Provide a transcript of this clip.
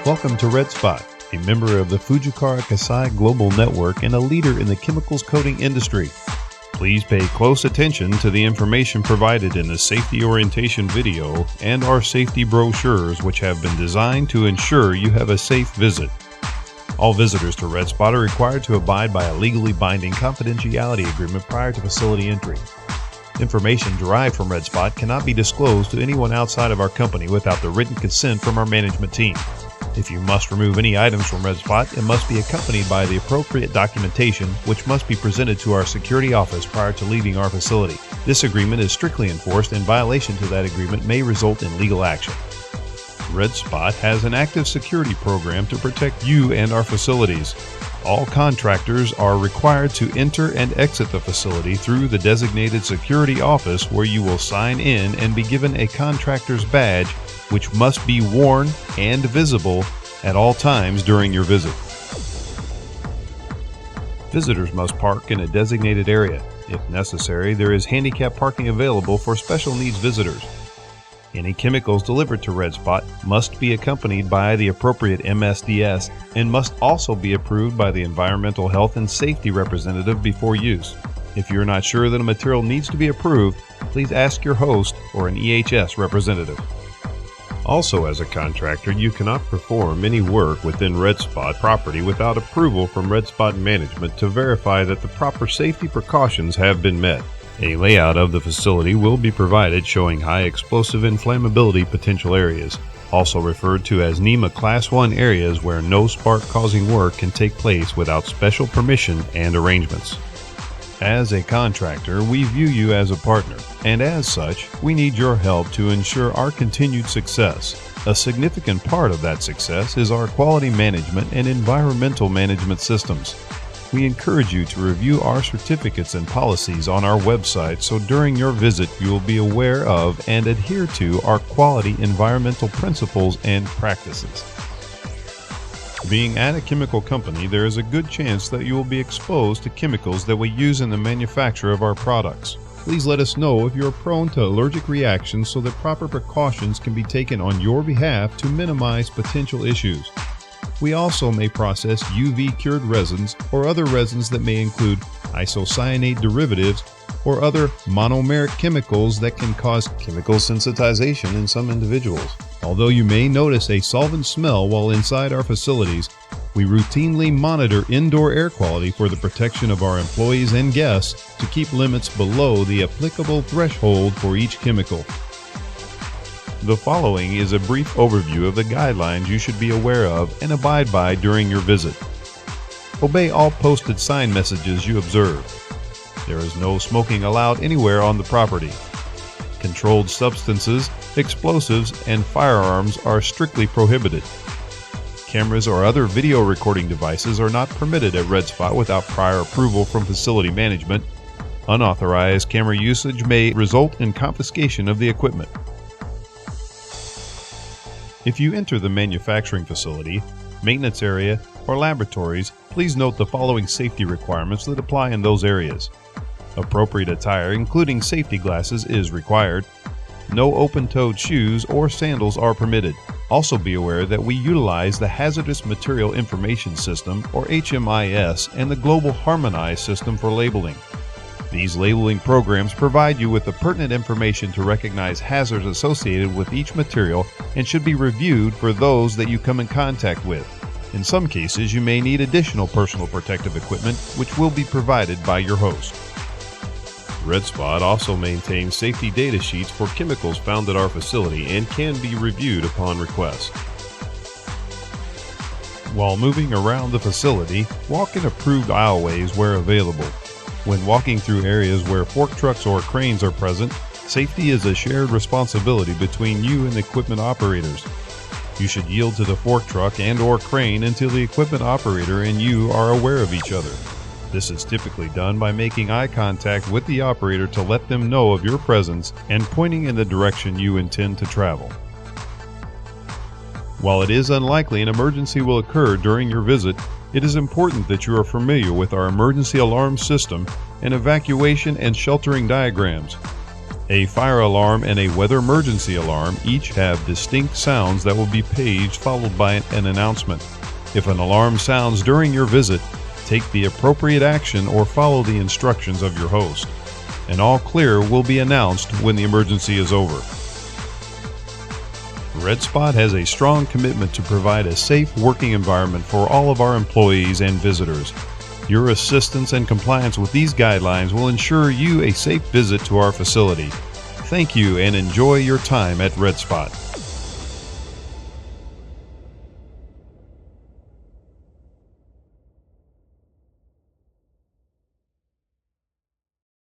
Welcome to Red Spot, a member of the Fujikara Kasai Global Network and a leader in the chemicals coating industry. Please pay close attention to the information provided in the safety orientation video and our safety brochures, which have been designed to ensure you have a safe visit. All visitors to Red Spot are required to abide by a legally binding confidentiality agreement prior to facility entry. Information derived from Red Spot cannot be disclosed to anyone outside of our company without the written consent from our management team. If you must remove any items from Red Spot, it must be accompanied by the appropriate documentation, which must be presented to our security office prior to leaving our facility. This agreement is strictly enforced, and violation to that agreement may result in legal action. Red Spot has an active security program to protect you and our facilities. All contractors are required to enter and exit the facility through the designated security office, where you will sign in and be given a contractor's badge, which must be worn and visible at all times during your visit. Visitors must park in a designated area. If necessary, there is handicap parking available for special needs visitors. Any chemicals delivered to Red Spot must be accompanied by the appropriate MSDS and must also be approved by the Environmental Health and Safety Representative before use. If you're not sure that a material needs to be approved, please ask your host or an EHS representative. Also, as a contractor, you cannot perform any work within Red Spot property without approval from Red Spot management to verify that the proper safety precautions have been met. A layout of the facility will be provided showing high explosive inflammability potential areas, also referred to as NEMA Class 1 areas, where no spark-causing work can take place without special permission and arrangements. As a contractor, we view you as a partner, and as such, we need your help to ensure our continued success. A significant part of that success is our quality management and environmental management systems. We encourage you to review our certificates and policies on our website, so during your visit you will be aware of and adhere to our quality environmental principles and practices. Being at a chemical company, there is a good chance that you will be exposed to chemicals that we use in the manufacture of our products. Please let us know if you are prone to allergic reactions so that proper precautions can be taken on your behalf to minimize potential issues. We also may process UV-cured resins or other resins that may include isocyanate derivatives or other monomeric chemicals that can cause chemical sensitization in some individuals. Although you may notice a solvent smell while inside our facilities, we routinely monitor indoor air quality for the protection of our employees and guests to keep limits below the applicable threshold for each chemical. The following is a brief overview of the guidelines you should be aware of and abide by during your visit. Obey all posted sign messages you observe. There is no smoking allowed anywhere on the property. Controlled substances, explosives, and firearms are strictly prohibited. Cameras or other video recording devices are not permitted at Red Spot without prior approval from facility management. Unauthorized camera usage may result in confiscation of the equipment. If you enter the manufacturing facility, maintenance area, or laboratories, please note the following safety requirements that apply in those areas. Appropriate attire, including safety glasses, is required. No open-toed shoes or sandals are permitted. Also be aware that we utilize the Hazardous Material Information System, or HMIS, and the Global Harmonized System for labeling. These labeling programs provide you with the pertinent information to recognize hazards associated with each material and should be reviewed for those that you come in contact with. In some cases, you may need additional personal protective equipment, which will be provided by your host. Red Spot also maintains safety data sheets for chemicals found at our facility and can be reviewed upon request. While moving around the facility, walk in approved aisleways where available. When walking through areas where fork trucks or cranes are present, safety is a shared responsibility between you and equipment operators. You should yield to the fork truck and/or crane until the equipment operator and you are aware of each other. This is typically done by making eye contact with the operator to let them know of your presence and pointing in the direction you intend to travel. While it is unlikely an emergency will occur during your visit, it is important that you are familiar with our emergency alarm system and evacuation and sheltering diagrams. A fire alarm and a weather emergency alarm each have distinct sounds that will be paged, followed by an announcement. If an alarm sounds during your visit, take the appropriate action or follow the instructions of your host. An all clear will be announced when the emergency is over. Red Spot has a strong commitment to provide a safe working environment for all of our employees and visitors. Your assistance and compliance with these guidelines will ensure you a safe visit to our facility. Thank you and enjoy your time at Red Spot.